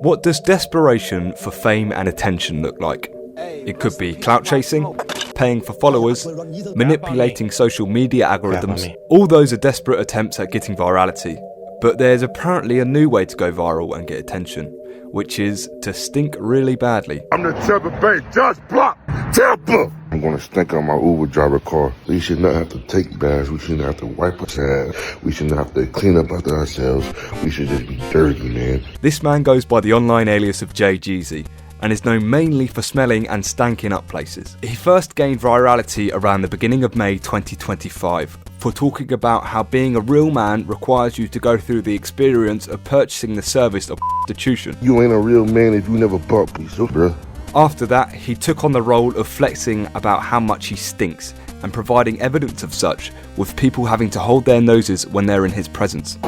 What does desperation for fame and attention look like? It could be clout chasing, paying for followers, manipulating social media algorithms. All those are desperate attempts at getting virality. But there's apparently a new way to go viral and get attention, which is to stink really badly. I'm the Tampa Bay Judge Block, Tampa! I'm gonna stink on my Uber driver car. We should not have to take baths. We shouldn't have to wipe our ass. We shouldn't have to clean up after ourselves. We should just be dirty, man. This man goes by the online alias of JayJeezy and is known mainly for smelling and stanking up places. He first gained virality around the beginning of May 2025 for talking about how being a real man requires you to go through the experience of purchasing the service of prostitution. You ain't a real man if you never bought pizza, bruh. After that, he took on the role of flexing about how much he stinks and providing evidence of such, with people having to hold their noses when they're in his presence.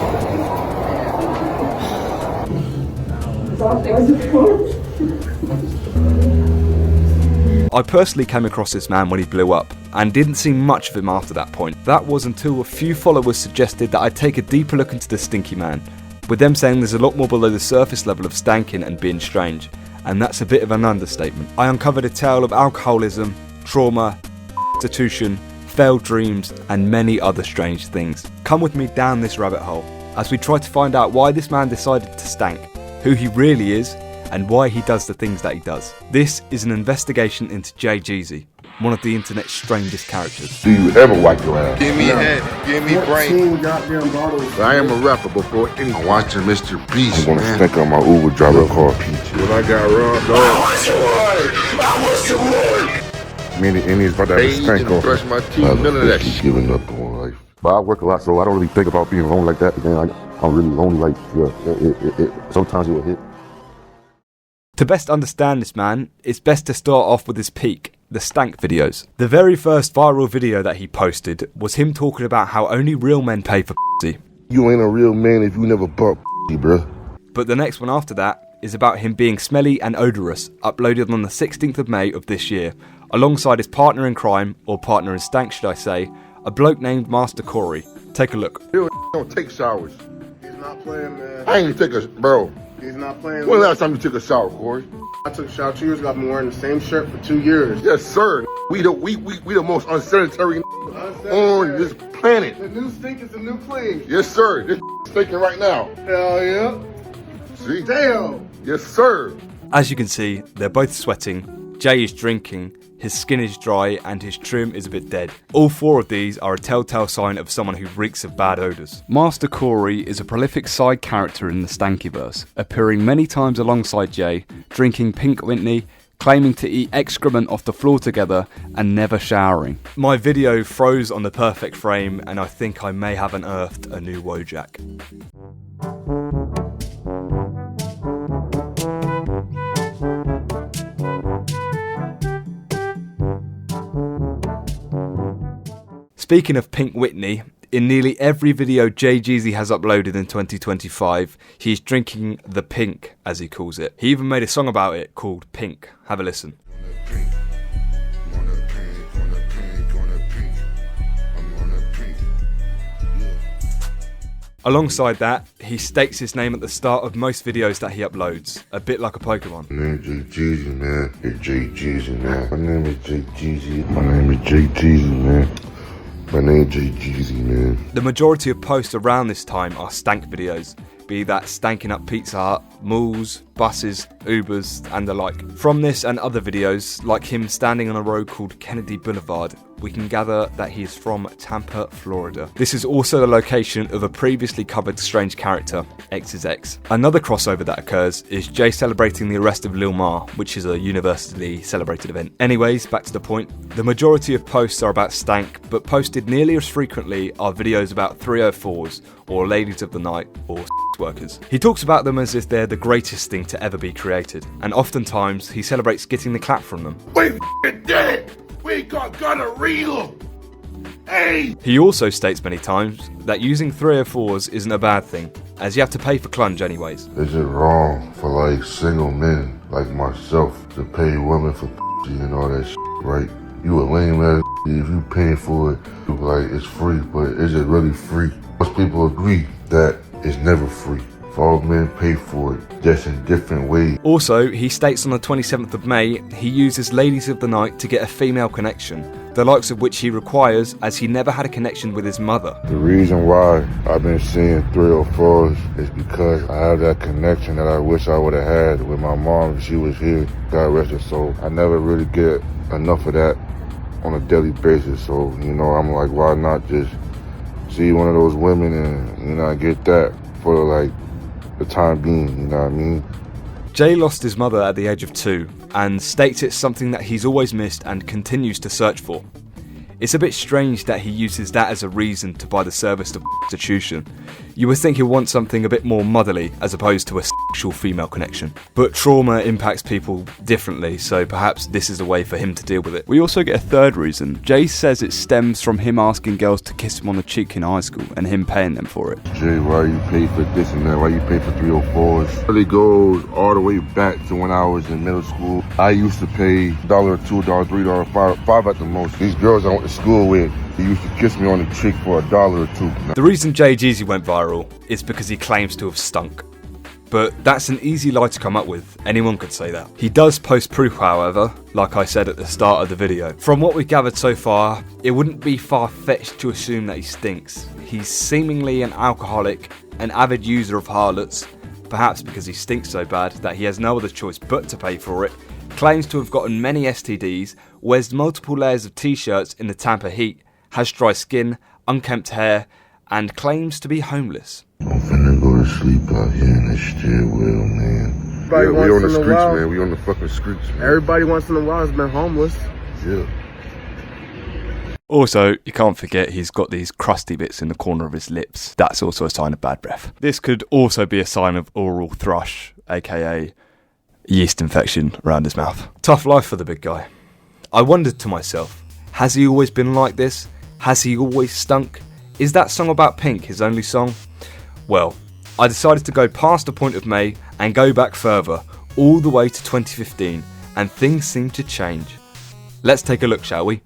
I personally came across this man when he blew up and didn't see much of him after that point. That was until a few followers suggested that I take a deeper look into the stinky man, with them saying there's a lot more below the surface level of stanking and being strange, and that's a bit of an understatement. I uncovered a tale of alcoholism, trauma, prostitution, failed dreams, and many other strange things. Come with me down this rabbit hole as we try to find out why this man decided to stank, who he really is, and why he does the things that he does. This is an investigation into JayJeezy, one of the internet's strangest characters. Do you ever wipe your ass? Give me head, give me brain. Goddamn bottles. I am a rapper before any. I'm watching Mr. Beast, I'm gonna man. stink on my Uber driver car, Peach. When I got robbed, Me and the Indians about to have a bathe stank and on. brush my teeth, none of that shit. Giving up on life. But I work a lot, so I don't really think about being lonely like that. Again, I'm really lonely, like, yeah, sometimes it will hit. To best understand this man, it's best to start off with his peak, the stank videos. The very first viral video that he posted was him talking about how only real men pay for pussy. You ain't a real man if you never bought pussy, bruh. But the next one after that is about him being smelly and odorous, uploaded on the 16th of May of this year, alongside his partner in crime, or partner in stank should I say, a bloke named Master Corey. Take a look. You don't take showers. He's not playing, man. I ain't even take a, bro. He's not playing. When the last time you took a shower, Corey? I took a shower 2 years ago. I've been wearing the same shirt for 2 years. Yes, sir. We the most unsanitary on this planet. The new stink is the new clean. Yes, sir. This stinking right now. Hell yeah. See? Damn. Yes, sir. As you can see, they're both sweating, Jay is drinking, his skin is dry, and his trim is a bit dead. All four of these are a telltale sign of someone who reeks of bad odours. Master Corey is a prolific side character in the Stankyverse, appearing many times alongside Jay, drinking Pink Whitney, claiming to eat excrement off the floor together, and never showering. My video froze on the perfect frame, and I think I may have unearthed a new Wojak. Speaking of Pink Whitney, in nearly every video JayJeezy has uploaded in 2025, he's drinking the pink, as he calls it. He even made a song about it called Pink. Have a listen. Alongside that, he states his name at the start of most videos that he uploads, a bit like a Pokemon. My name is JayJeezy, man. It's JayJeezy, man. My name is JayJeezy. My name is JayJeezy, man. My name is JayJeezy, man. The majority of posts around this time are stank videos, be that stanking up Pizza Hut, malls, buses, Ubers, and the like. From this and other videos, like him standing on a road called Kennedy Boulevard, we can gather that he is from Tampa, Florida. This is also the location of a previously covered strange character, X's X. Another crossover that occurs is Jay celebrating the arrest of Lil Ma, which is a universally celebrated event. Anyways, back to the point. The majority of posts are about stank, but posted nearly as frequently are videos about 304s, or ladies of the night, or workers. He talks about them as if they're the greatest thing to ever be created, and oftentimes he celebrates getting the clap from them. We did it! We got gonorrhea! Hey! He also states many times that using 304s isn't a bad thing, as you have to pay for clunge anyways. Is it wrong for like single men like myself to pay women for and all that right? You a lame ass if you paying for it, like it's free, but is it really free? Most people agree that it's never free All men pay for it, just in different ways. Also, he states on the 27th of May, he uses ladies of the night to get a female connection, the likes of which he requires as he never had a connection with his mother. The reason why I've been seeing 304s is because I have that connection that I wish I would have had with my mom if she was here. God rest her soul. I never really get enough of that on a daily basis. So, you know, I'm like, why not just see one of those women and, you know, get that for like the time being, you know what I mean? Jay lost his mother at the age of 2 and states it's something that he's always missed and continues to search for. It's a bit strange that he uses that as a reason to buy the service of prostitution. You would think he'll want something a bit more motherly as opposed to a sexual female connection. But trauma impacts people differently, so perhaps this is a way for him to deal with it. We also get a third reason. Jay says it stems from him asking girls to kiss him on the cheek in high school and him paying them for it. Jay, why you pay for this and that? Why you pay for 304s? It really goes all the way back to when I was in middle school. I used to pay $1, $2, $3, $5 at the most. These girls I went to school with, he used to kiss me on the cheek for $1 or $2. The reason JayJeezy went viral is because he claims to have stunk. But that's an easy lie to come up with, anyone could say that. He does post proof, however, like I said at the start of the video. From what we've gathered so far, it wouldn't be far-fetched to assume that he stinks. He's seemingly an alcoholic, an avid user of harlots, perhaps because he stinks so bad that he has no other choice but to pay for it, claims to have gotten many STDs, wears multiple layers of t-shirts in the Tampa heat, has dry skin, unkempt hair, and claims to be homeless. I'm finna go to sleep out here in this stairwell, man. Yeah, we on the streets, man. We on the fucking streets, man. Everybody once in a while has been homeless. Yeah. Also, you can't forget he's got these crusty bits in the corner of his lips. That's also a sign of bad breath. This could also be a sign of oral thrush, aka yeast infection around his mouth. Tough life for the big guy. I wondered to myself, has he always been like this? Has he always stunk? Is that song about Pink his only song? Well, I decided to go past the point of May and go back further, all the way to 2015, and things seem to change. Let's take a look, shall we?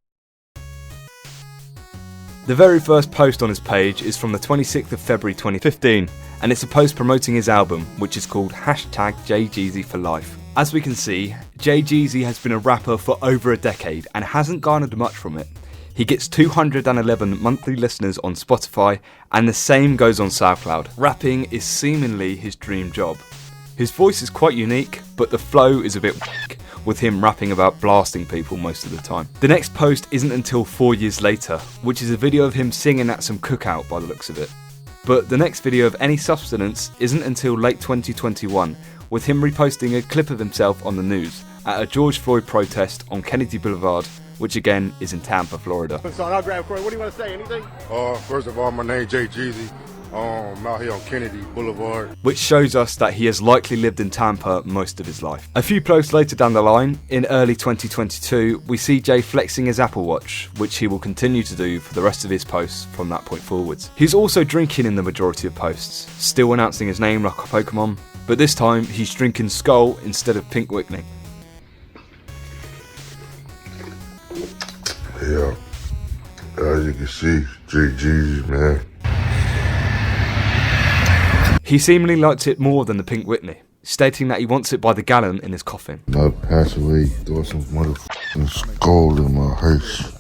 The very first post on his page is from the 26th of February 2015, and it's a post promoting his album, which is called #JayJeezy for Life. As we can see, JayJeezy has been a rapper for over a decade and hasn't garnered much from it. He gets 211 monthly listeners on Spotify, and the same goes on SoundCloud. Rapping is seemingly his dream job. His voice is quite unique, but the flow is a bit whack, with him rapping about blasting people most of the time. The next post isn't until 4 years later, which is a video of him singing at some cookout by the looks of it. But the next video of any substance isn't until late 2021, with him reposting a clip of himself on the news at a George Floyd protest on Kennedy Boulevard, which again is in Tampa, Florida. So I'll grab Corey. What do you want to say? Anything? First of all, my name JayJeezy. I'm out here on Kennedy Boulevard. Which shows us that he has likely lived in Tampa most of his life. A few posts later down the line, in early 2022, we see Jay flexing his Apple Watch, which he will continue to do for the rest of his posts from that point forwards. He's also drinking in the majority of posts, still announcing his name like a Pokemon, but this time he's drinking Skull instead of Pink Whitney. Yeah. As you can see, JayJeezy, man. He seemingly likes it more than the Pink Whitney, stating that he wants it by the gallon in his coffin. I pass away, throw some motherfucking skull in my hearse.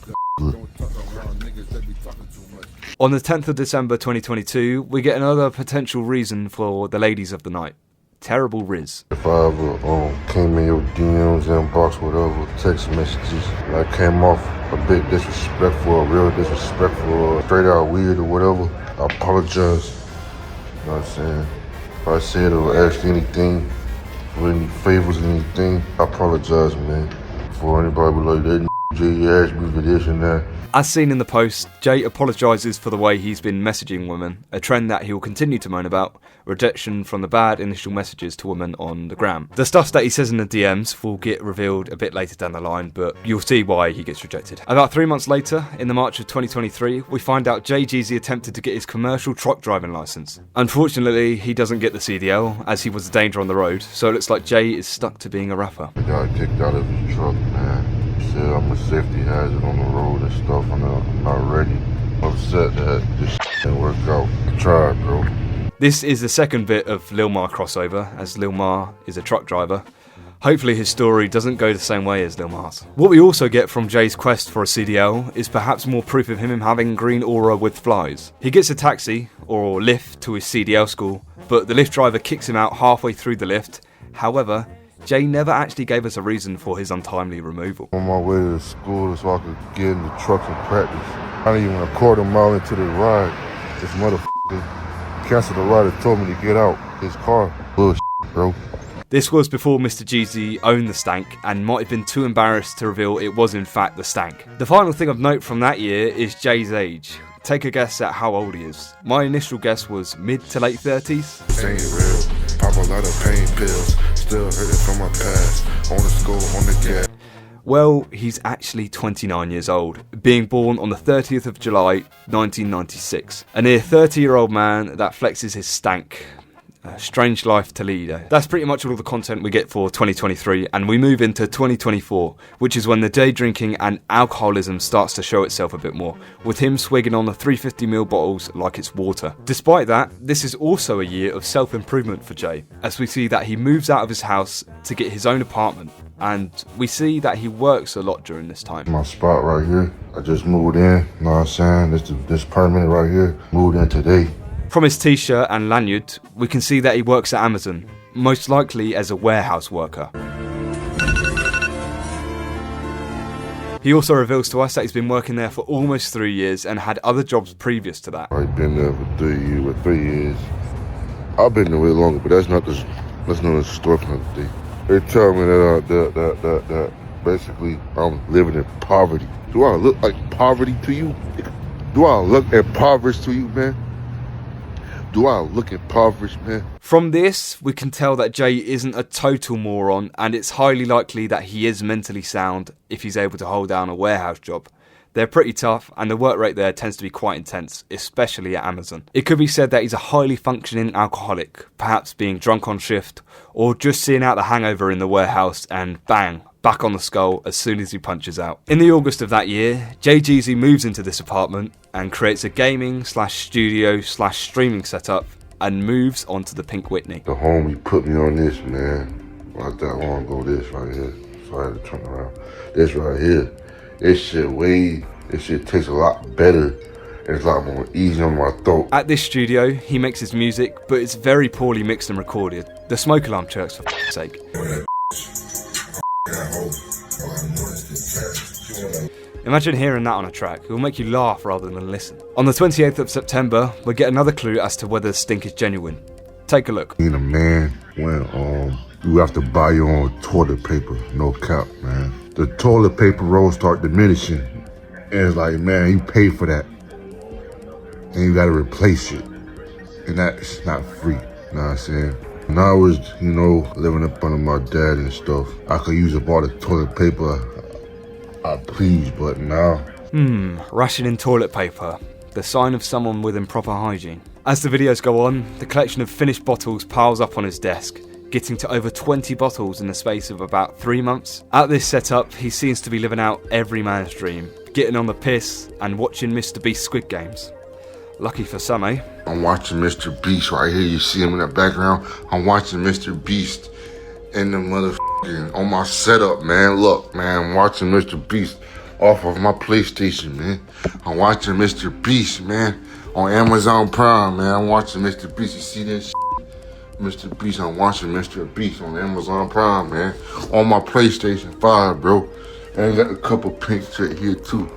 On the 10th of December 2022, we get another potential reason for the ladies of the night. Terrible Riz. If I ever came in your DMs, inbox, whatever, text messages, and I came off a bit disrespectful, real disrespectful, straight out weird or whatever, I apologize. You know what I'm saying? If I said or asked anything, for any favors or anything, I apologize, man. For anybody like that, Jay asked me for this and that. As seen in the post, Jay apologises for the way he's been messaging women, a trend that he will continue to moan about, rejection from the bad initial messages to women on the gram. The stuff that he says in the DMs will get revealed a bit later down the line, but you'll see why he gets rejected. About 3 months later, in the March of 2023, we find out JayJeezy attempted to get his commercial truck driving licence. Unfortunately, he doesn't get the CDL, as he was a danger on the road, so it looks like Jay is stuck to being a rapper. I got kicked out of his truck, man. He said I'm a safety hazard on the road and stuff, and I'm not ready. I'm upset that this didn't work out. I tried, bro. This is the second bit of Lil Ma crossover, as Lil Ma is a truck driver. Hopefully his story doesn't go the same way as Lil Ma's. What we also get from Jay's quest for a CDL is perhaps more proof of him having green aura with flies. He gets a taxi, or lift, to his CDL school, but the lift driver kicks him out halfway through the lift. However, Jay never actually gave us a reason for his untimely removal. On my way to school so I could get in the truck and practice. I didn't even a quarter mile into the ride. This motherfucker canceled the ride and told me to get out his car. Bullshit, bro. This was before Mr. JayJeezy owned the stank and might have been too embarrassed to reveal it was in fact the stank. The final thing of note from that year is Jay's age. Take a guess at how old he is. My initial guess was mid to late 30s. Ain't real. Pop a lot of pain pills. Still hurting from my past. On the school, on the gas. Well, he's actually 29 years old, being born on the 30th of July 1996. A near 30-year-old man that flexes his stank. A strange life to lead. That's pretty much all the content we get for 2023, and we move into 2024, which is when the day drinking and alcoholism starts to show itself a bit more, with him swigging on the 350ml bottles like it's water. Despite that, this is also a year of self-improvement for Jay, as we see that he moves out of his house to get his own apartment, and we see that he works a lot during this time. My spot right here. I just moved in, you know what I'm saying? This permanent right here. Moved in today. From his t-shirt and lanyard, we can see that he works at Amazon, most likely as a warehouse worker. He also reveals to us that he's been working there for almost 3 years and had other jobs previous to that. I've been there for 3 years. I've been there way longer, but that's not the story for another day. They tell me that basically I'm living in poverty. Do I look like poverty to you? Do I look impoverished to you, man? Do I look impoverished, man? From this, we can tell that Jay isn't a total moron, and it's highly likely that he is mentally sound if he's able to hold down a warehouse job. They're pretty tough, and the work rate there tends to be quite intense, especially at Amazon. It could be said that he's a highly functioning alcoholic, perhaps being drunk on shift, or just seeing out the hangover in the warehouse and bang, back on the skull as soon as he punches out. In the August of that year, JayJeezy moves into this apartment and creates a gaming / studio / streaming setup and moves onto the Pink Whitney. The homie put me on this, man. Not that long ago, this right here. So I had to turn around. This right here. This shit tastes a lot better. It's a lot more easy on my throat. At this studio, he makes his music, but it's very poorly mixed and recorded. The smoke alarm chirps for f***'s sake. Imagine hearing that on a track. It will make you laugh rather than listen. On the 28th of September, we get another clue as to whether the stink is genuine. Take a look. Being a man, when you have to buy your own toilet paper, no cap, man. The toilet paper rolls start diminishing, and it's like, man, you pay for that, and you gotta replace it, and that's not free. You know what I'm saying? When I was, living up under my dad and stuff, I could use up all the toilet paper I please, but now... Rationing toilet paper. The sign of someone with improper hygiene. As the videos go on, the collection of finished bottles piles up on his desk, getting to over 20 bottles in the space of about 3 months. At this setup, he seems to be living out every man's dream, getting on the piss and watching Mr. Beast Squid Games. Lucky for some, eh? I'm watching Mr. Beast right here. You see him in the background. I'm watching Mr. Beast in the motherfucking on my setup, man. Look, man, I'm watching Mr. Beast off of my PlayStation, man. I'm watching Mr. Beast, man, on Amazon Prime, man. I'm watching Mr. Beast. You see this shit? Mr. Beast, I'm watching Mr. Beast on Amazon Prime, man. On my PlayStation 5, bro. And I got a couple pinks right here, too.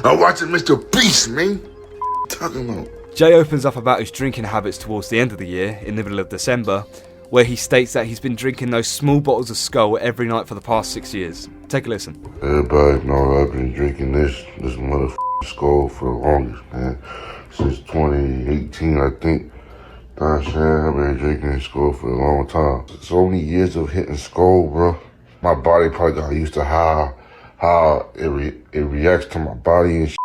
I'm watching Mr. Beast, man. What you talking about? Jay opens up about his drinking habits towards the end of the year, in the middle of December, where he states that he's been drinking those small bottles of Skull every night for the past 6 years. Take a listen. Everybody know I've been drinking this motherfucking Skull for the longest, man. Since 2018, I think. I'm saying I've been drinking Skull for a long time. So many years of hitting Skull, bro. My body probably got used to how it reacts to my body and shit.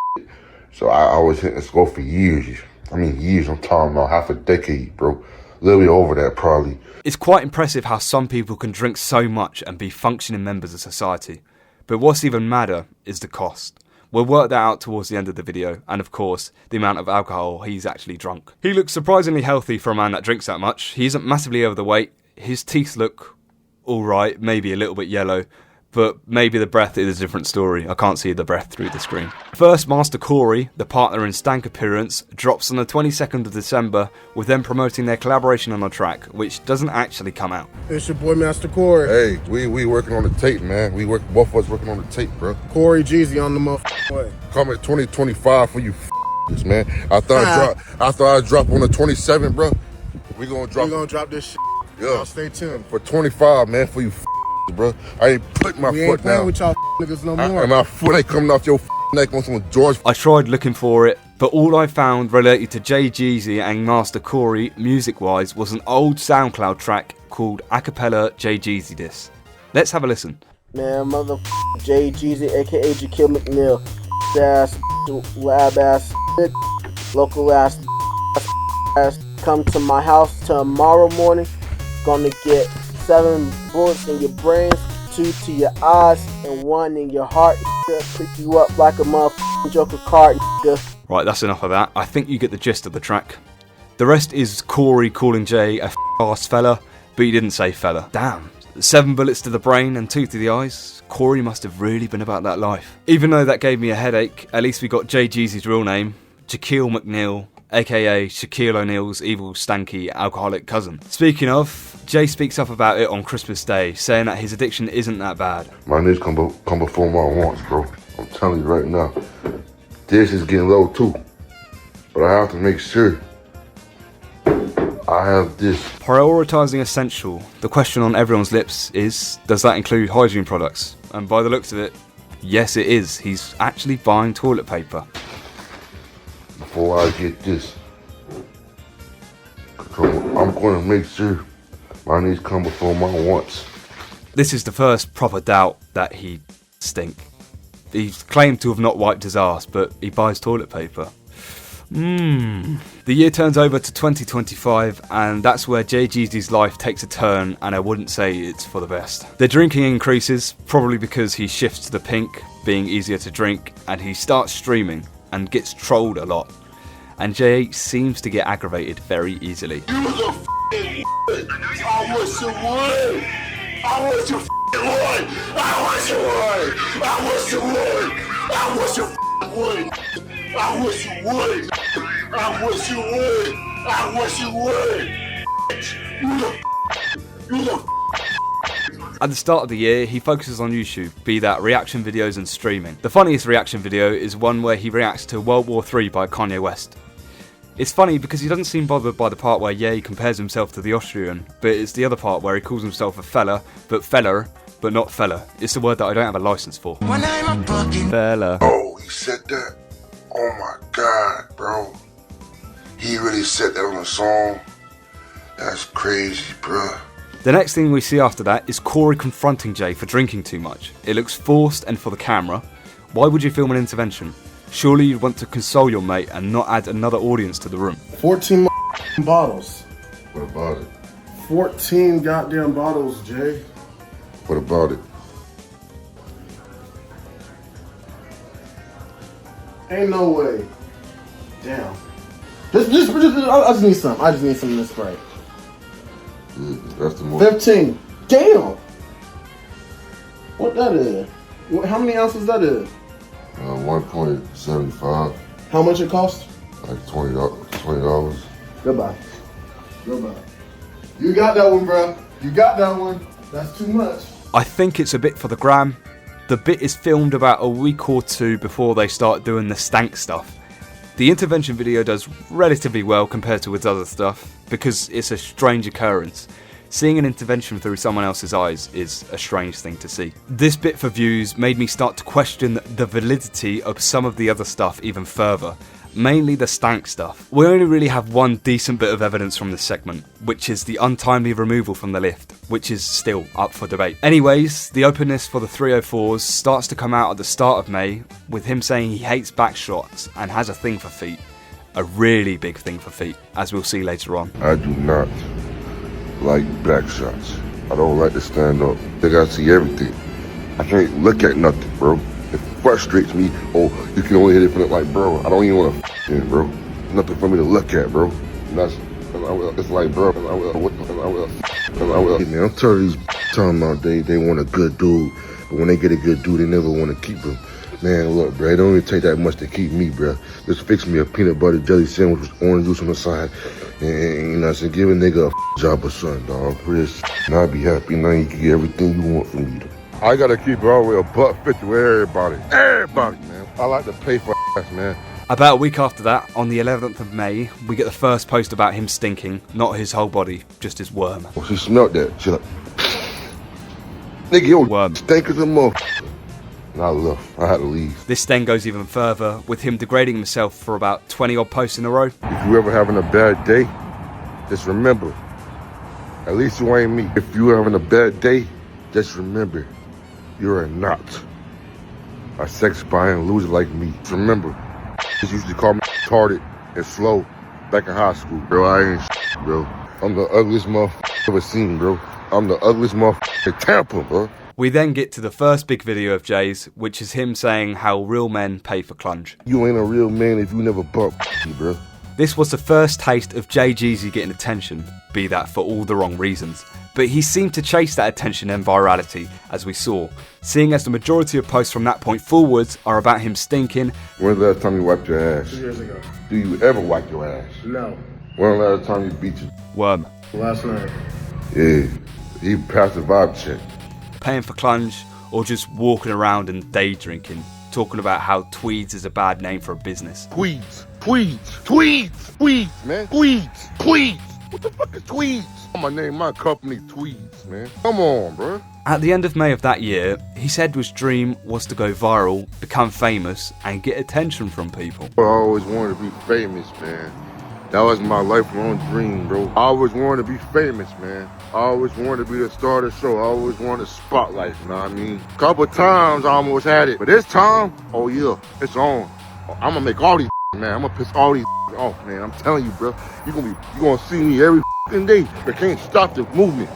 So I was hitting Skull for years. I mean years, I'm talking about half a decade, bro. A little bit over that, probably. It's quite impressive how some people can drink so much and be functioning members of society. But what's even madder is the cost. We'll work that out towards the end of the video, and of course, the amount of alcohol he's actually drunk. He looks surprisingly healthy for a man that drinks that much. He isn't massively overweight, his teeth look alright, maybe a little bit yellow, but maybe the breath is a different story. I can't see the breath through the screen. First, Master Corey, the partner in Stank Appearance, drops on the 22nd of December, with them promoting their collaboration on a track, which doesn't actually come out. It's your boy, Master Corey. Hey, we working on the tape, man. Both of us working on the tape, bro. Corey Jeezy on the motherfucking way. Coming 2025 for you, man. After I drop on the 27th, bro, we gonna drop this shit. Yeah. Y'all stay tuned. For 25, man, for you, bro. I ain't putting my We foot ain't playing down. with y'all niggas no more. And my foot ain't coming off your neck on some George. I tried looking for it, but all I found related to JayJeezy and Master Corey, music-wise, was an old SoundCloud track called Acapella JayJeezy Diss. Let's have a listen. Man, JayJeezy, aka Shaquille McNeil, ass, lab ass, local ass, come to my house tomorrow morning. Gonna get 7 bullets in your brains, 2 to your eyes, and 1 in your heart. Pick you up like a motherfucking Joker card. Right, that's enough of that. I think you get the gist of the track. The rest is Corey calling Jay a ass fella, but he didn't say fella. Damn. 7 bullets to the brain and 2 to the eyes. Corey must have really been about that life. Even though that gave me a headache, at least we got JayJeezy's real name, Shaquille McNeil, aka Shaquille O'Neal's evil, stanky, alcoholic cousin. Speaking of, Jay speaks up about it on Christmas Day, saying that his addiction isn't that bad. My needs come before my wants, bro. I'm telling you right now. This is getting low too. But I have to make sure I have this. Prioritising essential. The question on everyone's lips is, does that include hygiene products? And by the looks of it, yes it is. He's actually buying toilet paper. Before I get this, I'm going to make sure my needs come before my wants. This is the first proper doubt that he stink. He's claimed to have not wiped his ass, but he buys toilet paper. The year turns over to 2025, and that's where JayJeezy's life takes a turn, and I wouldn't say it's for the best. The drinking increases, probably because he shifts to the pink, being easier to drink, and he starts streaming and gets trolled a lot. And Jay seems to get aggravated very easily. You was a f***ing I wish you would. I wish you f***ing would. I wish you would. I wish you would. I wish you f***ing would. I wish you would. I wish you would. I wish you would. You the At the start of the year, he focuses on YouTube, be that reaction videos and streaming. The funniest reaction video is one where he reacts to World War III by Kanye West. It's funny because he doesn't seem bothered by the part where Ye compares himself to the Austrian, but it's the other part where he calls himself a fella, but not fella. It's the word that I don't have a license for. Fella. Oh, he said that? Oh my God, bro. He really said that on a song? That's crazy, bro. The next thing we see after that is Corey confronting Jay for drinking too much. It looks forced and for the camera. Why would you film an intervention? Surely you'd want to console your mate and not add another audience to the room. 14 bottles. What about it? 14 goddamn bottles, Jay. What about it? Ain't no way. Damn. I just need some. I just need some of this spray. That's the more. 15. Damn. What that is? How many ounces that is? 1.75. How much it cost? Like $20. Goodbye. You got that one, bro. You got that one. That's too much. I think it's a bit for the gram. The bit is filmed about a week or 2 before they start doing the stank stuff. The intervention video does relatively well compared to its other stuff because it's a strange occurrence. Seeing an intervention through someone else's eyes is a strange thing to see. This bit for views made me start to question the validity of some of the other stuff even further, mainly the stank stuff. We only really have one decent bit of evidence from this segment, which is the untimely removal from the lift, which is still up for debate. Anyways, the openness for the 304s starts to come out at the start of May, with him saying he hates back shots and has a thing for feet. A really big thing for feet, as we'll see later on. I do not like back shots. I don't like to stand up. They gotta see everything. I can't look at nothing, bro. It frustrates me. Oh, you can only hit it from the, like, bro, I don't even want to it, bro. Nothing for me to look at, bro. That's, it's like, bro, man, I'm tired of these talking about they want a good dude, but when they get a good dude, they never want to keep him. Man, look, bro, it don't even take that much to keep me, bro. Just fix me a peanut butter jelly sandwich with orange juice on the side, and you know, so give a nigga a job or something, dog. For this, and I'll be happy. Now you can get everything you want from me. I gotta keep it all the way $1.50 with everybody. Everybody, man. I like to pay for ass, man. About a week after that, on the 11th of May, we get the first post about him stinking. Not his whole body, just his worm. Well, she smelled that. She like, nigga, your worm stink as a motherfucker. And I left. I had to leave. This then goes even further, with him degrading himself for about 20 odd posts in a row. If you ever having a bad day, just remember, at least you ain't me. If you having a bad day, just remember, you're not a sex buying loser like me. Just remember, they used to call me retarded and slow back in high school. Bro, I ain't bro. I'm the ugliest motherfucker I've ever seen, bro. I'm the ugliest motherfucker in Tampa, bro. We then get to the first big video of Jay's, which is him saying how real men pay for clunge. You ain't a real man if you never bump me, bro. This was the first taste of JayJeezy getting attention, be that for all the wrong reasons. But he seemed to chase that attention and virality, as we saw, seeing as the majority of posts from that point forwards are about him stinking. When's the last time you wiped your ass? 2 years ago. Do you ever wipe your ass? No. When the last time you beat your worm? Last night. Yeah, he passed the vibe check. Paying for clunge, or just walking around and day drinking, talking about how tweeds is a bad name for a business. Tweeds, man. Tweeds. What the fuck is tweeds? I'm gonna name my company Tweeds, man. Come on, bro. At the end of May of that year, he said his dream was to go viral, become famous, and get attention from people. I always wanted to be famous, man. That was my lifelong dream, bro. I always wanted to be famous, man. I always wanted to be the star of the show. I always wanted a spotlight, you know what I mean? Couple times I almost had it, but this time, oh yeah, it's on. I'm gonna make all these man. I'm gonna piss all these off, man. I'm telling you, bro. You gonna see me every day. But can't stop the movement.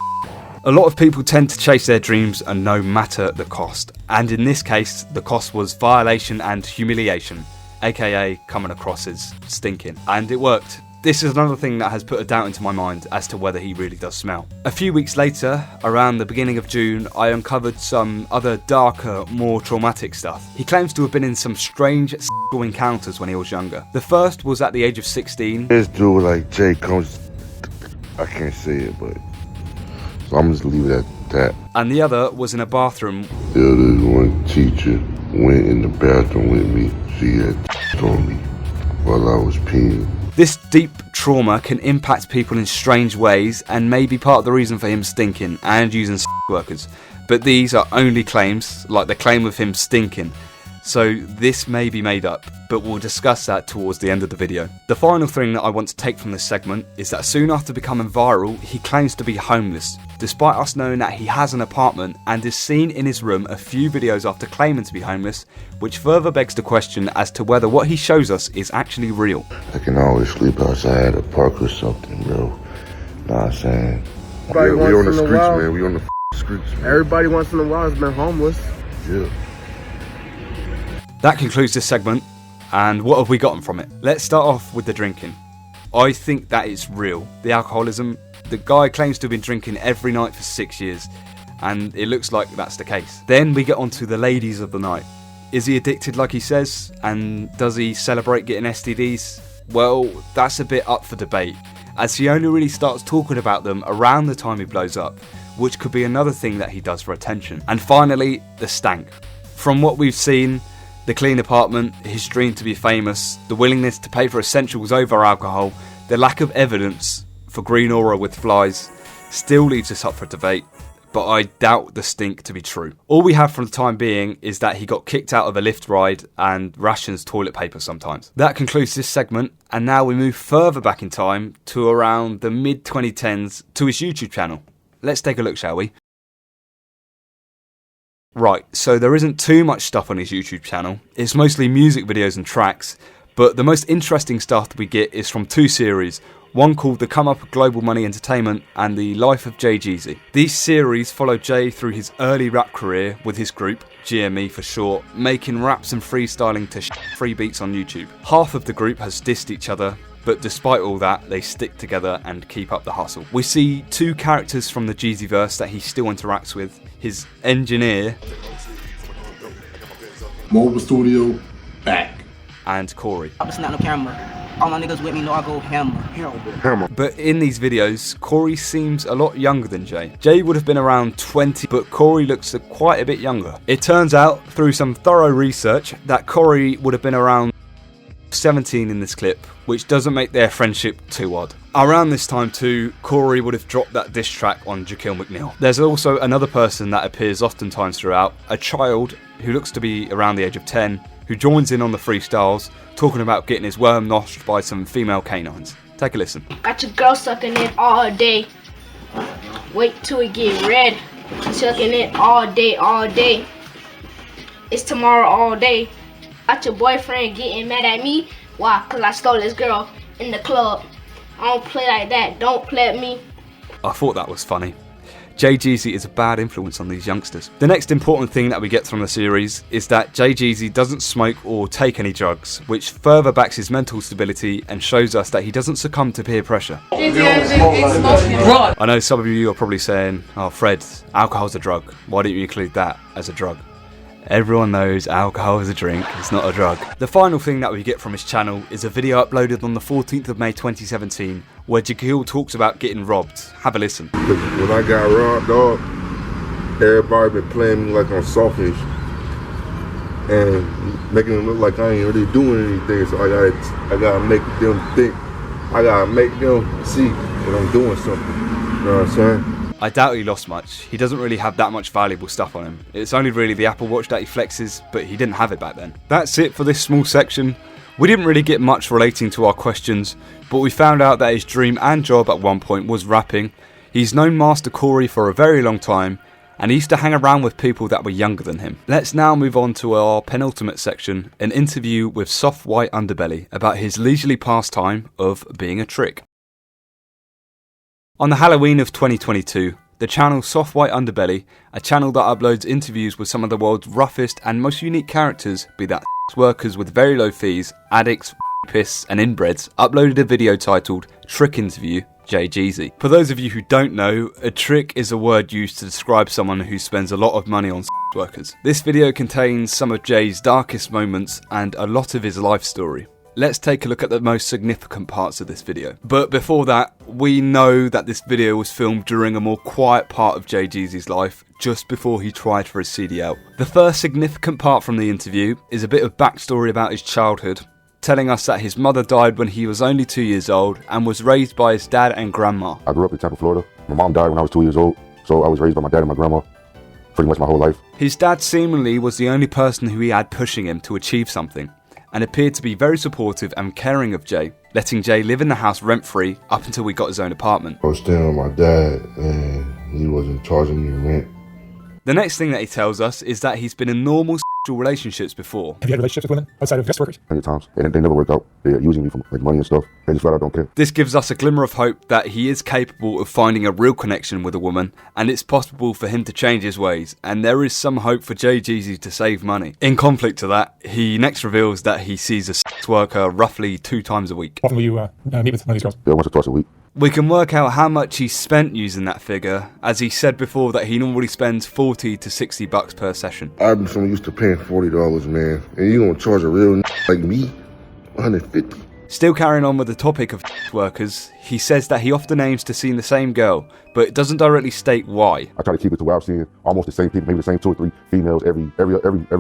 A lot of people tend to chase their dreams and no matter the cost. And in this case, the cost was violation and humiliation, aka coming across as stinking. And it worked. This is another thing that has put a doubt into my mind as to whether he really does smell. A few weeks later, around the beginning of June, I uncovered some other darker, more traumatic stuff. He claims to have been in some strange sexual encounters when he was younger. The first was at the age of 16. This dude like Jay comes, I can't say it, but so I'm just leave it at that. And the other was in a bathroom. There was one teacher went in the bathroom with me. She had on me while I was peeing. This deep trauma can impact people in strange ways and may be part of the reason for him stinking and using workers. But these are only claims, like the claim of him stinking. So this may be made up, but we'll discuss that towards the end of the video. The final thing that I want to take from this segment is that soon after becoming viral, he claims to be homeless, despite us knowing that he has an apartment and is seen in his room a few videos after claiming to be homeless, which further begs the question as to whether what he shows us is actually real. I can always sleep outside a park or something, bro. Know what I'm saying? Everybody We on the once in a streets, while- man. We on the streets, man. Everybody once in a while has been homeless. Yeah. That concludes this segment, and what have we gotten from it? Let's start off with the drinking. I think that is real. The alcoholism, the guy claims to have been drinking every night for 6 years, and it looks like that's the case. Then we get on to the ladies of the night. Is he addicted like he says, and does he celebrate getting STDs? Well, that's a bit up for debate, as he only really starts talking about them around the time he blows up, which could be another thing that he does for attention. And finally, the stank. From what we've seen, the clean apartment, his dream to be famous, the willingness to pay for essentials over alcohol, the lack of evidence for green aura with flies still leaves us up for debate, but I doubt the stink to be true. All we have for the time being is that he got kicked out of a lift ride and rations toilet paper sometimes. That concludes this segment, and now we move further back in time to around the mid-2010s to his YouTube channel. Let's take a look, shall we? Right, so there isn't too much stuff on his YouTube channel. It's mostly music videos and tracks, but the most interesting stuff that we get is from two series, one called The Come Up of Global Money Entertainment and The Life of JayJeezy. These series follow Jay through his early rap career with his group, GME for short, making raps and freestyling to free beats on YouTube. Half of the group has dissed each other, but despite all that, they stick together and keep up the hustle. We see two characters from the Jeezyverse that he still interacts with, his engineer Mobile studio, back. and Corey. I'm just not no camera. All my niggas with me know I go hammer. But in these videos, Corey seems a lot younger than Jay. Jay would have been around 20, but Corey looks quite a bit younger. It turns out, through some thorough research, that Corey would have been around 17 in this clip, which doesn't make their friendship too odd. Around this time too, Corey would have dropped that diss track on Shaquille McNeil. There's also another person that appears oftentimes throughout, a child who looks to be around the age of 10, who joins in on the freestyles, talking about getting his worm noshed by some female canines. Take a listen. Got your girl sucking it all day. Wait till it get red. Sucking it all day, all day. It's tomorrow all day. Got your boyfriend getting mad at me. Why? Cause I stole this girl in the club. I don't play like that. Don't play at me. I thought that was funny. JayJeezy is a bad influence on these youngsters. The next important thing that we get from the series is that JayJeezy doesn't smoke or take any drugs, which further backs his mental stability and shows us that he doesn't succumb to peer pressure. I know some of you are probably saying, oh Fred, alcohol's a drug. Why don't you include that as a drug? Everyone knows alcohol is a drink, it's not a drug. The final thing that we get from his channel is a video uploaded on the 14th of May 2017 where Shaquille talks about getting robbed. Have a listen. When I got robbed, dog, everybody been playing me like I'm selfish and making it look like I ain't really doing anything. So I gotta make them think. I gotta make them see that I'm doing something. You know what I'm saying? I doubt he lost much. He doesn't really have that much valuable stuff on him. It's only really the Apple Watch that he flexes, but he didn't have it back then. That's it for this small section. We didn't really get much relating to our questions, but we found out that his dream and job at one point was rapping. He's known Master Corey for a very long time, and he used to hang around with people that were younger than him. Let's now move on to our penultimate section, an interview with Soft White Underbelly about his leisurely pastime of being a trick. On the Halloween of 2022, the channel Soft White Underbelly, a channel that uploads interviews with some of the world's roughest and most unique characters, be that workers with very low fees, addicts, piss and inbreds, uploaded a video titled Trick Interview JayJeezy. For those of you who don't know, a trick is a word used to describe someone who spends a lot of money on workers. This video contains some of Jay's darkest moments and a lot of his life story. Let's take a look at the most significant parts of this video. But before that, we know that this video was filmed during a more quiet part of JayJeezy's life, just before he tried for his CD out. The first significant part from the interview is a bit of backstory about his childhood, telling us that his mother died when he was only 2 years old and was raised by his dad and grandma. I grew up in Tampa, Florida. My mom died when I was 2 years old, so I was raised by my dad and my grandma pretty much my whole life. His dad seemingly was the only person who he had pushing him to achieve something, and appeared to be very supportive and caring of Jay, letting Jay live in the house rent-free up until he got his own apartment. I was staying with my dad and he wasn't charging me rent. The next thing that he tells us is that he's been in normal sexual relationships before. Have you had relationships with women outside of guest workers? Plenty of times, and they never worked out. They're using me for like money and stuff. They just flat out don't care. This gives us a glimmer of hope that he is capable of finding a real connection with a woman, and it's possible for him to change his ways, and there is some hope for JayJeezy to save money. In conflict to that, he next reveals that he sees a sex worker roughly 2 times a week. How often will you meet with one of these girls? Yeah, once or twice a week. We can work out how much he spent using that figure, as he said before that he normally spends 40 to 60 bucks per session. I've been so used to paying $40, man, and you gonna charge a real like me $150? Still carrying on with the topic of workers, he says that he often aims to see the same girl, but it doesn't directly state why. I try to keep it to where I'm seeing almost the same people, maybe the same 2 or 3 females every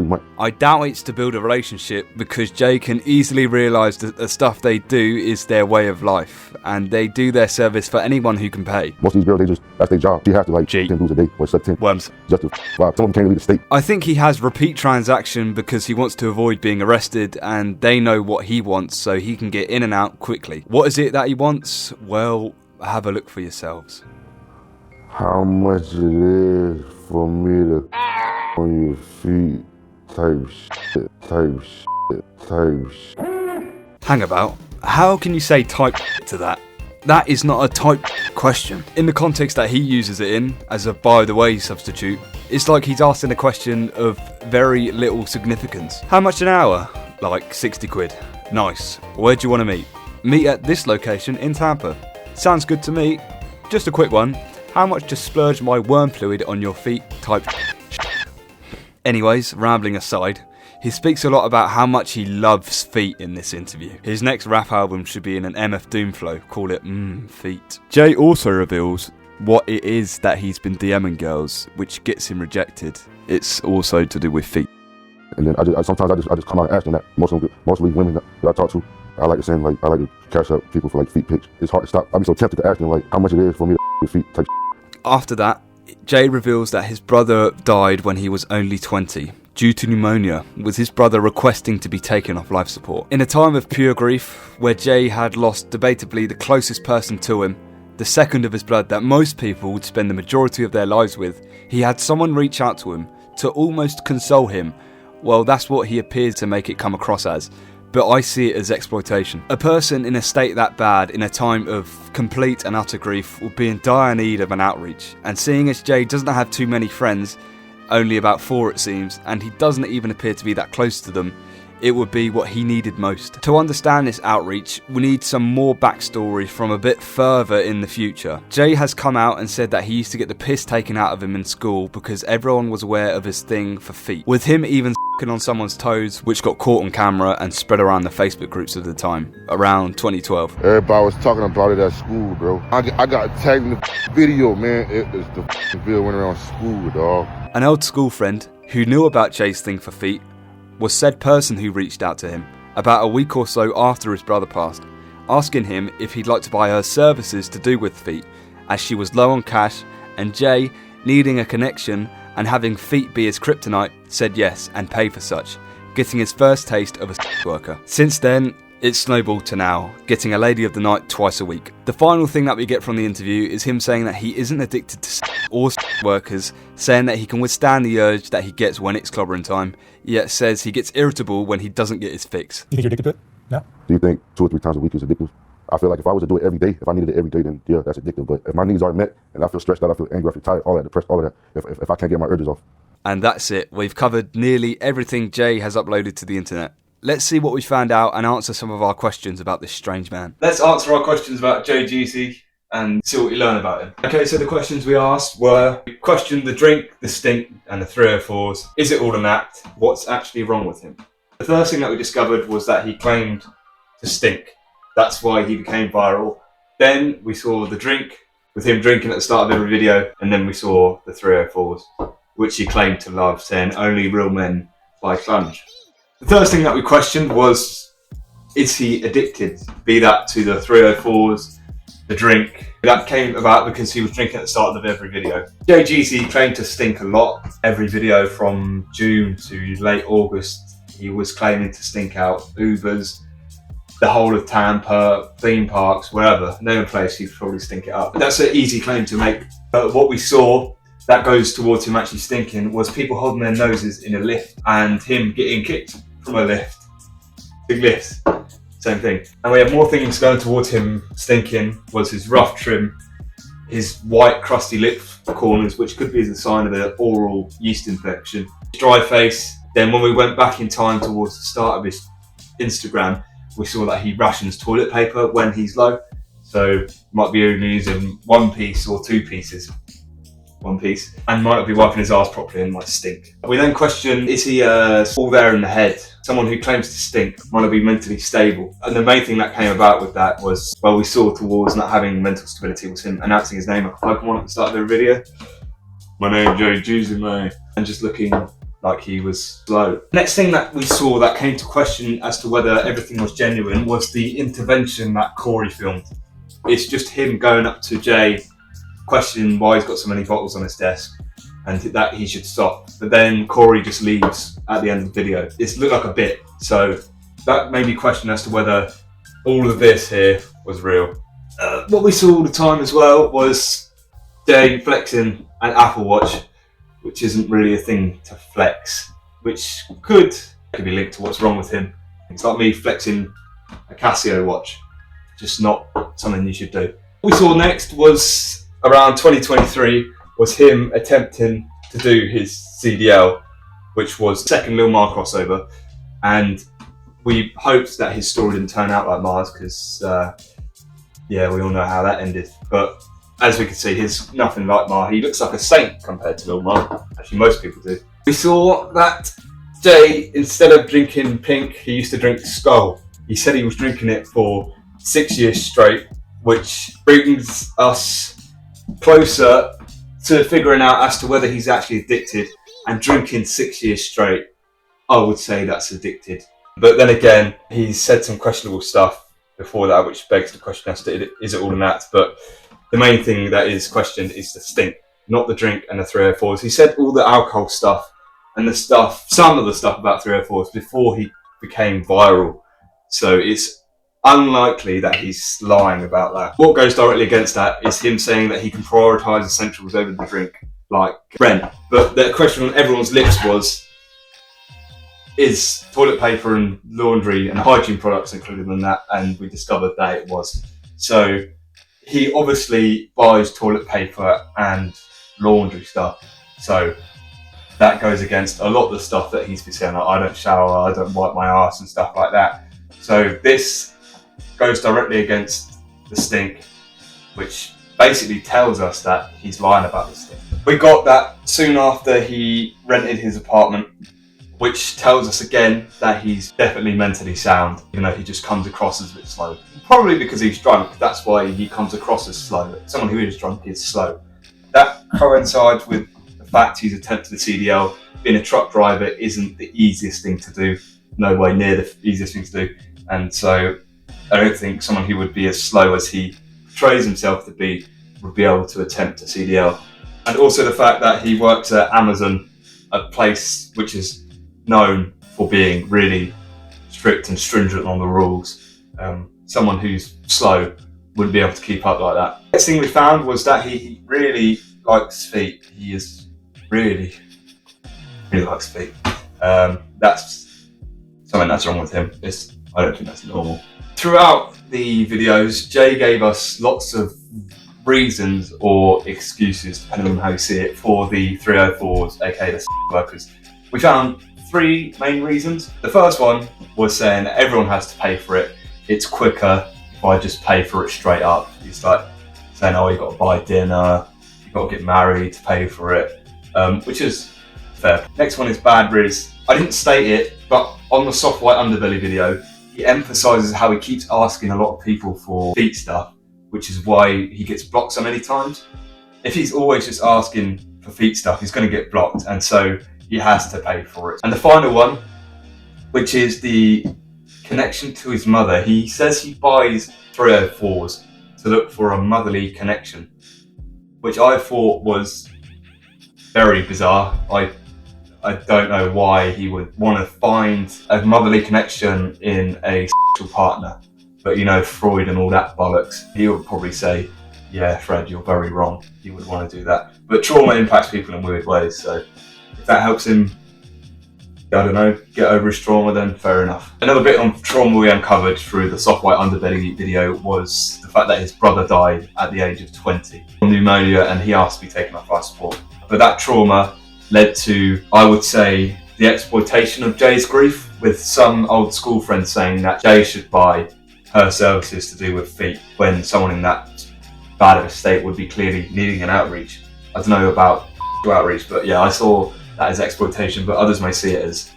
month. I doubt it's to build a relationship, because Jay can easily realise that the stuff they do is their way of life, and they do their service for anyone who can pay. Most of these girls, that's their job. She has to like G. 10 dudes a day, or 10 Worms. just to wow. Some of them can't leave the state. I think he has repeat transaction because he wants to avoid being arrested, and they know what he wants, so he can get in and out quickly. What is it that he wants? Well, have a look for yourselves. How much it is for me to on your feet type shit. Hang about. How can you say type to that? That is not a type question. In the context that he uses it in, as a by the way substitute, it's like he's asking a question of very little significance. How much an hour? Like 60 quid. Nice. Where do you want to meet? Meet at this location in Tampa. Sounds good to me. Just a quick one. How much to splurge my worm fluid on your feet type. Anyways, rambling aside, he speaks a lot about how much he loves feet in this interview. His next rap album should be in an MF Doom flow, call it Feet. Jay also reveals what it is that he's been DMing girls, which gets him rejected. It's also to do with feet. And then I sometimes just come out and ask them that. Mostly women that I talk to, I like to send like I like to cash up people for like feet pics. It's hard to stop. I'm so tempted to ask them like how much it is for me to get feet type. After that, Jay reveals that his brother died when he was only 20 due to pneumonia, with his brother requesting to be taken off life support. In a time of pure grief, where Jay had lost debatably the closest person to him, the second of his blood that most people would spend the majority of their lives with, he had someone reach out to him to almost console him. Well, that's what he appears to make it come across as, but I see it as exploitation. A person in a state that bad, in a time of complete and utter grief, will be in dire need of an outreach, and seeing as Jay doesn't have too many friends, only about 4 it seems, and he doesn't even appear to be that close to them, it would be what he needed most. To understand this outreach, we need some more backstory from a bit further in the future. Jay has come out and said that he used to get the piss taken out of him in school because everyone was aware of his thing for feet, with him even on someone's toes, which got caught on camera and spread around the Facebook groups of the time, around 2012. Everybody was talking about it at school, bro. I got tagged in the video, man. The video went around school, dog. An old school friend who knew about Jay's thing for feet was said person who reached out to him about a week or so after his brother passed, asking him if he'd like to buy her services to do with feet, as she was low on cash, and Jay, needing a connection and having feet be his kryptonite, said yes and paid for such, getting his first taste of a worker. Since then, it's snowballed to now, getting a lady of the night twice a week. The final thing that we get from the interview is him saying that he isn't addicted to or workers, saying that he can withstand the urge that he gets when it's clobbering time, yet says he gets irritable when he doesn't get his fix. You think you're addicted to it? No? Do you think 2 or 3 times a week is addictive? I feel like if I was to do it every day, if I needed it every day, then yeah, that's addictive. But if my needs aren't met and I feel stressed out, I feel angry, I feel tired, all that, depressed, all of that, if I can't get my urges off. And that's it. We've covered nearly everything Jay has uploaded to the internet. Let's see what we found out and answer some of our questions about this strange man. Let's answer our questions about JayJeezy and see what we learn about him. Okay, so the questions we asked were, we questioned the drink, the stink, and the 304s. Is it all an act? What's actually wrong with him? The first thing that we discovered was that he claimed to stink. That's why he became viral. Then we saw the drink, with him drinking at the start of every video, and then we saw the 304s, which he claimed to love, saying only real men buy plunge. The first thing that we questioned was, is he addicted? Be that to the 304s, the drink. That came about because he was drinking at the start of every video. JayJeezy claimed to stink a lot. Every video from June to late August, he was claiming to stink out Ubers, the whole of Tampa, theme parks, wherever. No place he'd probably stink it up. That's an easy claim to make. But what we saw that goes towards him actually stinking was people holding their noses in a lift and him getting kicked from a lift. Big lifts, same thing. And we have more things going towards him stinking, was his rough trim, his white crusty lip corners, which could be the sign of an oral yeast infection, dry face. Then when we went back in time towards the start of his Instagram, we saw that he rations toilet paper when he's low. So might be only using 1 piece or 2 pieces. 1 piece, and might not be wiping his ass properly and might stink. We then question, is he all there in the head? Someone who claims to stink might not be mentally stable. And the main thing that came about with that was, well, we saw towards not having mental stability was him announcing his name like a Pokemon at the start of the video. My name's JayJeezy, mate. And just looking like he was slow. Next thing that we saw that came to question as to whether everything was genuine was the intervention that Corey filmed. It's just him going up to Jay, questioning why he's got so many bottles on his desk and that he should stop. But then Corey just leaves at the end of the video. It looked like a bit, so that made me question as to whether all of this here was real. What we saw all the time as well was Jay flexing an Apple Watch, which isn't really a thing to flex, which could be linked to what's wrong with him. It's like me flexing a Casio watch. just not something you should do. What we saw next was around 2023 was him attempting to do his CDL, which was the second Lil Mar crossover, and we hoped that his story didn't turn out like Mars, because yeah, we all know how that ended. But as we can see, he's nothing like Mar. He looks like a saint compared to Lil Mar. Actually, most people do. We saw that Jay, instead of drinking Pink, he used to drink Skull. He said he was drinking it for 6 years straight, which brings us closer to figuring out as to whether he's actually addicted. And drinking 6 years straight, I would say that's addicted. But then again, he's said some questionable stuff before that, which begs the question as to is it all an act? But the main thing that is questioned is the stink, not the drink and the 304s. He said all the alcohol stuff and the stuff, some of the stuff about 304s before he became viral. So it's unlikely that he's lying about that. What goes directly against that is him saying that he can prioritise essentials over the drink, like rent. But the question on everyone's lips was, is toilet paper and laundry and hygiene products included in that? And we discovered that it was. So he obviously buys toilet paper and laundry stuff. So that goes against a lot of the stuff that he's been saying, like, I don't shower, I don't wipe my ass and stuff like that. So this goes directly against the stink, which basically tells us that he's lying about the stink. We got that soon after he rented his apartment, which tells us again that he's definitely mentally sound, even though he just comes across as a bit slow. Probably because he's drunk, that's why he comes across as slow. Someone who is drunk is slow. That coincides with the fact he's attempted a CDL. Being a truck driver isn't the easiest thing to do, nowhere near the easiest thing to do. And so I don't think someone who would be as slow as he portrays himself to be would be able to attempt a CDL. And also the fact that he works at Amazon, a place which is known for being really strict and stringent on the rules. Someone who's slow wouldn't be able to keep up like that. Next thing we found was that he really likes feet. He is really likes feet. That's something that's wrong with him. I don't think that's normal. Throughout the videos, Jay gave us lots of reasons or excuses, depending on how you see it, for the 304s, aka the workers. We found 3 main reasons. The first one was saying that everyone has to pay for it. It's quicker if I just pay for it straight up. It's like saying, oh, you got to buy dinner, you got to get married to pay for it, which is fair. Next one is bad riz. I didn't state it, but on the soft white underbelly video, he emphasises how he keeps asking a lot of people for feet stuff, which is why he gets blocked so many times. If he's always just asking for feet stuff, he's going to get blocked, and so he has to pay for it. And the final one, which is the connection to his mother. He says he buys 304s to look for a motherly connection, which I thought was very bizarre. I don't know why he would want to find a motherly connection in a sexual partner. But you know, Freud and all that bollocks, he would probably say, yeah, Fred, you're very wrong. He would want to do that. But trauma impacts people in weird ways, so if that helps him, I don't know, get over his trauma, then fair enough. Another bit on trauma we uncovered through the soft white underbelly video was the fact that his brother died at the age of 20 from pneumonia, and he asked to be taken off life support. But that trauma led to, I would say, the exploitation of Jay's grief, with some old school friends saying that Jay should buy her services to do with feet when someone in that bad of a state would be clearly needing an outreach. I don't know about outreach, but yeah, I saw that as exploitation, but others may see it as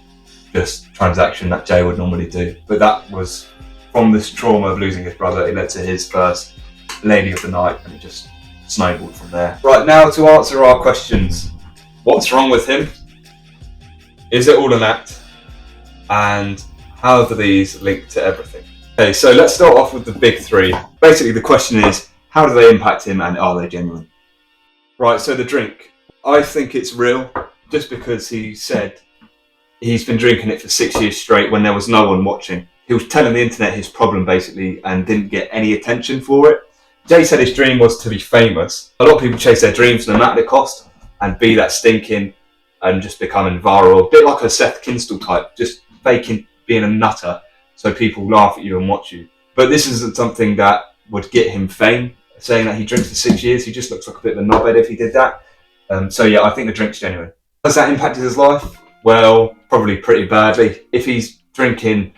just transaction that Jay would normally do. But that was from this trauma of losing his brother, it led to his first lady of the night, and it just snowballed from there. Right, now to answer our questions. What's wrong with him? Is it all an act? And how do these link to everything? Okay, so let's start off with the big 3. Basically, the question is, how do they impact him, and are they genuine? Right, so the drink. I think it's real, just because he said he's been drinking it for 6 years straight when there was no one watching. He was telling the internet his problem, basically, and didn't get any attention for it. Jay said his dream was to be famous. A lot of people chase their dreams no matter the cost, and be that stinking and just becoming viral. A bit like a Seth Kinstall type, just faking being a nutter so people laugh at you and watch you. But But this isn't something that would get him fame. Saying that he drinks for 6 years, he just looks like a bit of a knobhead if he did that. So yeah, I think the drink's genuine. Has that impacted his life? Well, probably pretty badly. If he's drinking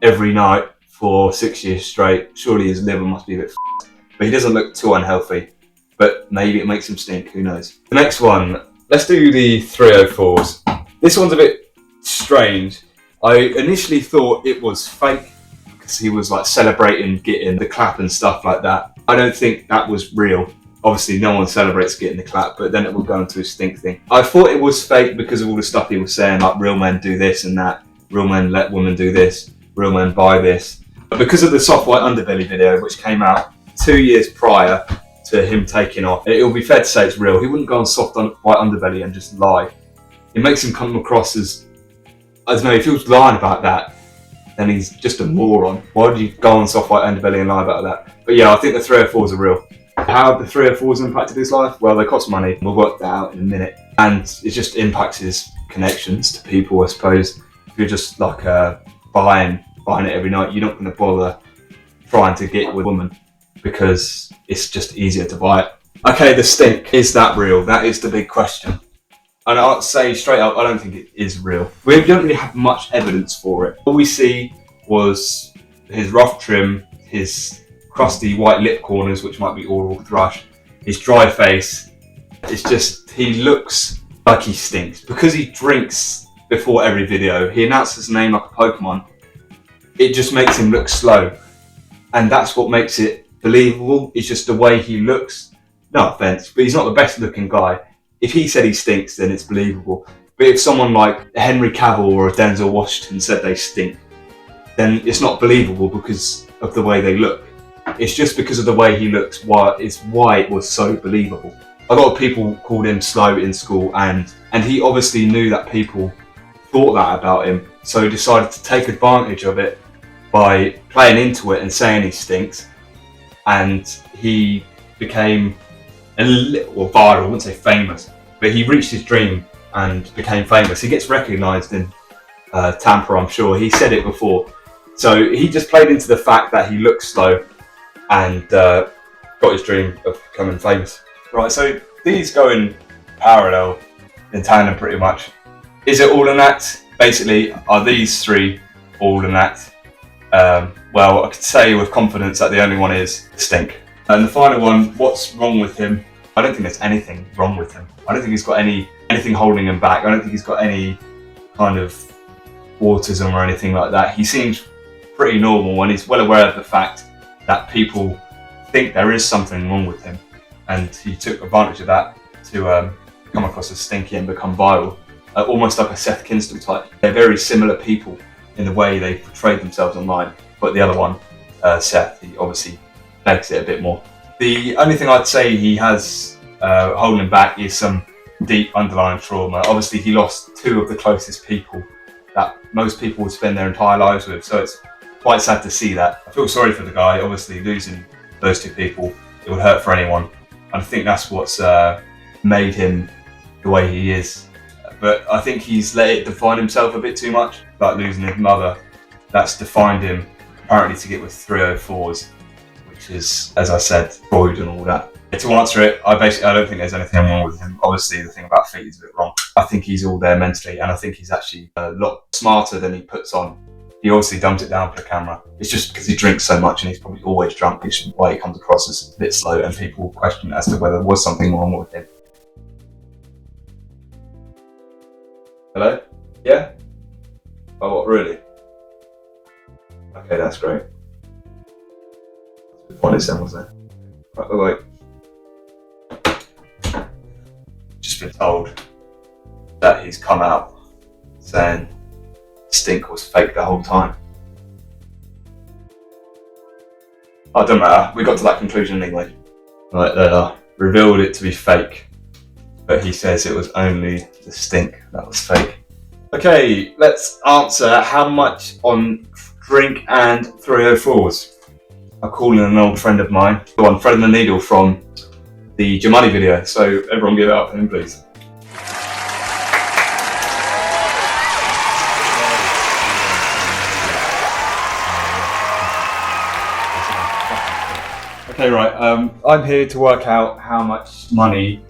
every night for 6 years straight, surely his liver must be a bit f***ed. But he doesn't look too unhealthy. But maybe it makes him stink, who knows. The next one, let's do the 304s. This one's a bit strange. I initially thought it was fake because he was like celebrating getting the clap and stuff like that. I don't think that was real. Obviously, no one celebrates getting the clap, but then it will go into a stink thing. I thought it was fake because of all the stuff he was saying, like real men do this and that, real men let women do this, real men buy this. But because of the soft white underbelly video, which came out 2 years prior to him taking off, it will be fair to say it's real. He wouldn't go on soft white underbelly and just lie. It makes him come across as, I don't know, if he was lying about that, then he's just a moron. Why would you go on soft white underbelly and lie about that? But yeah, I think the 304s are real. How have the 304s impacted his life? Well, they cost money. We'll work that out in a minute. And it just impacts his connections to people, I suppose. If you're just like buying it every night, you're not going to bother trying to get with a woman because it's just easier to buy it. Okay, the stink. Is that real? That is the big question. And I'll say straight up, I don't think it is real. We don't really have much evidence for it. All we see was his rough trim, his crusty white lip corners, which might be oral thrush, his dry face. It's just, he looks like he stinks. Because he drinks before every video, he announces his name like a Pokemon. It just makes him look slow. And that's what makes it believable. It's just the way he looks. No offense, but he's not the best looking guy. If he said he stinks, then it's believable. But if someone like Henry Cavill or Denzel Washington said they stink, then it's not believable because of the way they look. It's just because of the way he looks why it was so believable. A lot of people called him slow in school, and he obviously knew that people thought that about him, so he decided to take advantage of it by playing into it and saying he stinks, and he became a little viral. I wouldn't say famous, but he reached his dream and became famous. He gets recognised in Tampa, I'm sure. He said it before. So he just played into the fact that he looks slow and got his dream of becoming famous. Right, so these go in parallel, in tandem pretty much. Is it all an act? Basically, are these three all an act? Well, I could say with confidence that the only one is stink. And the final one, what's wrong with him? I don't think there's anything wrong with him. I don't think he's got anything holding him back. I don't think he's got any kind of autism or anything like that. He seems pretty normal and he's well aware of the fact that people think there is something wrong with him. And he took advantage of that to come across as stinky and become viral. Almost like a Seth Kinston type. They're very similar people in the way they portrayed themselves online. But the other one, Seth, he obviously begs it a bit more. The only thing I'd say he has holding him back is some deep underlying trauma. Obviously, he lost two of the closest people that most people would spend their entire lives with. So it's quite sad to see that. I feel sorry for the guy. Obviously, losing those two people, it would hurt for anyone. And I think that's what's made him the way he is. But I think he's let it define himself a bit too much. Like losing his mother, that's defined him apparently to get with 304s, which is, as I said, Freud and all that. To answer it, I don't think there's anything wrong with him. Obviously, the thing about feet is a bit wrong. I think he's all there mentally, and I think he's actually a lot smarter than he puts on. He obviously dumbs it down for the camera. It's just because he drinks so much and he's probably always drunk, which is why he comes across as a bit slow, and people question as to whether there was something wrong with him. Hello? Yeah? Oh, what, really? Okay, that's great. What is that, was there? Right, wait. Just been told that he's come out saying stink was fake the whole time. Oh, it doesn't matter. We got to that conclusion anyway. Right, they revealed it to be fake, but he says it was only the stink that was fake. Okay, let's answer how much on drink and 304s. I'm calling an old friend of mine, the one threading the needle from the Jamani video, so everyone give it up for him, please. Okay, right. I'm here to work out how much money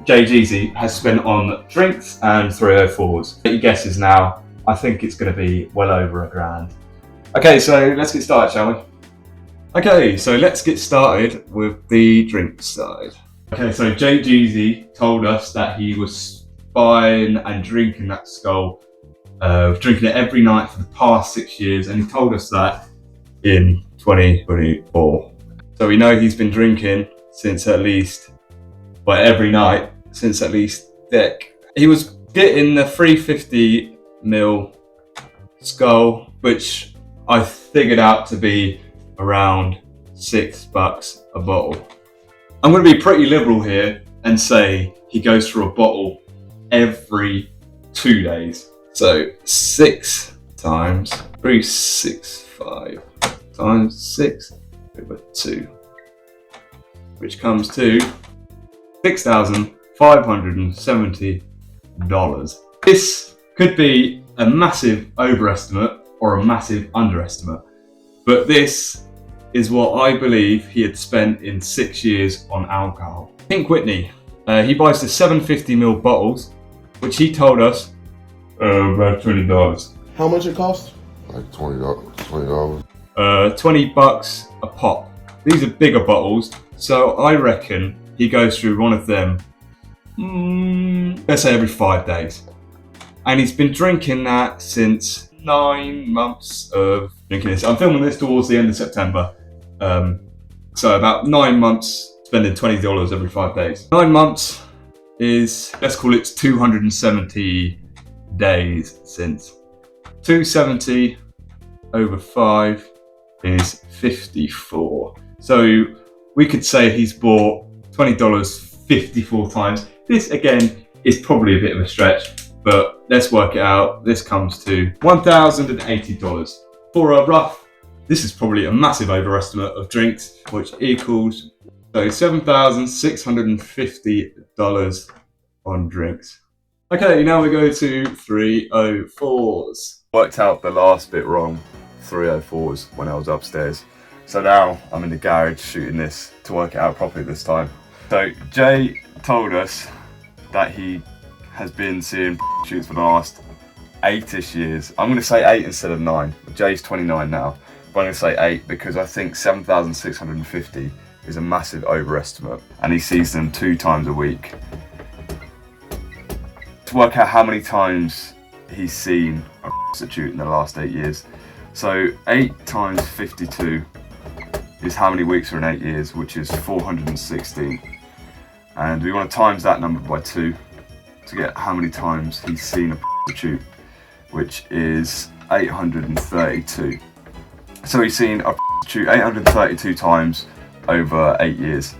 JayJeezy has spent on drinks and 304s. Get your guesses now. I think it's going to be well over £1,000. Okay, so let's get started, shall we? Okay, so let's get started with the drink side. Okay, so JayJeezy told us that he was buying and drinking that Skull, drinking it every night for the past 6 years, and he told us that in 2024. So we know he's been drinking since at least, well, every night since at least Dick. He was getting the 350ml Skull, which I figured out to be around $6 a bottle. I'm going to be pretty liberal here and say he goes through a bottle every 2 days. So 6 times 365 times 6 over 2, which comes to $6,570. This could be a massive overestimate or a massive underestimate, but this is what I believe he had spent in 6 years on alcohol. Pink Whitney, he buys the 750ml bottles, which he told us about $20. How much it cost? Like $20. $20 a pop. These are bigger bottles, so I reckon he goes through one of them, let's say every 5 days. And he's been drinking that since 9 months of drinking this. I'm filming this towards the end of September. So about 9 months, spending $20 every 5 days. 9 months is, let's call it 270 days since. 270 over 5 is 54. So we could say he's bought $20 54 times. This again is probably a bit of a stretch, but let's work it out. This comes to $1,080. For a rough, this is probably a massive overestimate of drinks, which equals $7,650 on drinks. Okay, now we go to 304s. Worked out the last bit wrong, 304s, when I was upstairs. So now I'm in the garage shooting this to work it out properly this time. So Jay told us that he has been seeing shoots for the last 8-ish years. I'm going to say 8 instead of 9. Jay's 29 now, but I'm going to say 8 because I think 7,650 is a massive overestimate, and he sees them 2 times a week. To work out how many times he's seen a prostitute in the last 8 years. So 8 times 52 is how many weeks are in 8 years, which is 416. And we want to times that number by 2 to get how many times he's seen a prostitute, which is 832. So he's seen a prostitute 832 times over 8 years.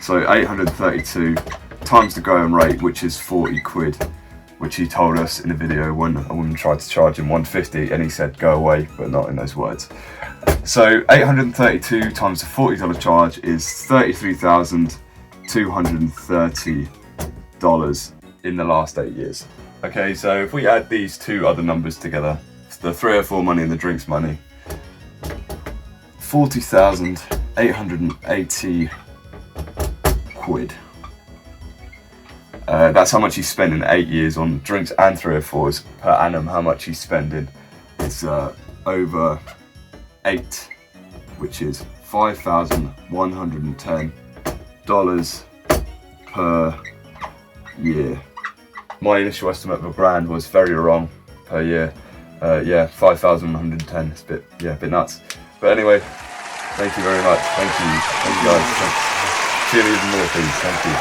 So 832 times the going rate, which is 40 quid, which he told us in a video when a woman tried to charge him 150 and he said go away, but not in those words. So 832 times the $40 charge is $33,230 in the last 8 years. Okay, so if we add these 2 other numbers together, the 304 money and the drinks money, 40,880 quid. That's how much he's spent in 8 years on drinks and 304s per annum. How much he's spending is over 8, which is $5,110 per year. My initial estimate of $1,000 was very wrong per year. Yeah, 5,110. It's a bit nuts. But anyway, thank you very much. Thank you guys. Cheer even more, please. Thank you.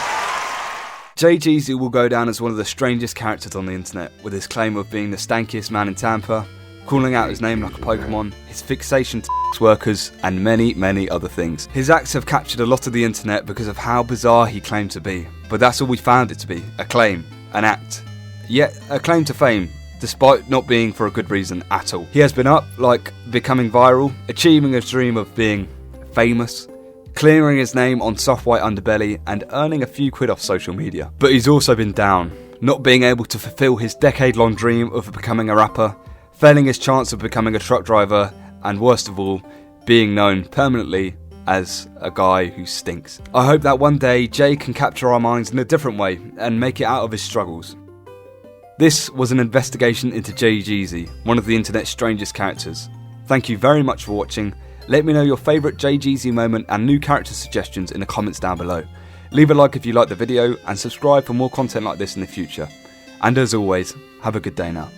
JayJeezy will go down as one of the strangest characters on the internet, with his claim of being the stankiest man in Tampa, calling out his name like a Pokemon, his fixation to workers, and many, many other things. His acts have captured a lot of the internet because of how bizarre he claimed to be, but that's all we found it to be, a claim, an act, yet a claim to fame, despite not being for a good reason at all. He has been up, like becoming viral, achieving his dream of being famous, clearing his name on soft white underbelly, and earning a few quid off social media. But he's also been down, not being able to fulfill his decade-long dream of becoming a rapper, failing his chance of becoming a truck driver, and worst of all, being known permanently as a guy who stinks. I hope that one day Jay can capture our minds in a different way and make it out of his struggles. This was an investigation into JayJeezy, one of the internet's strangest characters. Thank you very much for watching. Let me know your favourite JayJeezy moment and new character suggestions in the comments down below. Leave a like if you liked the video and subscribe for more content like this in the future. And as always, have a good day now.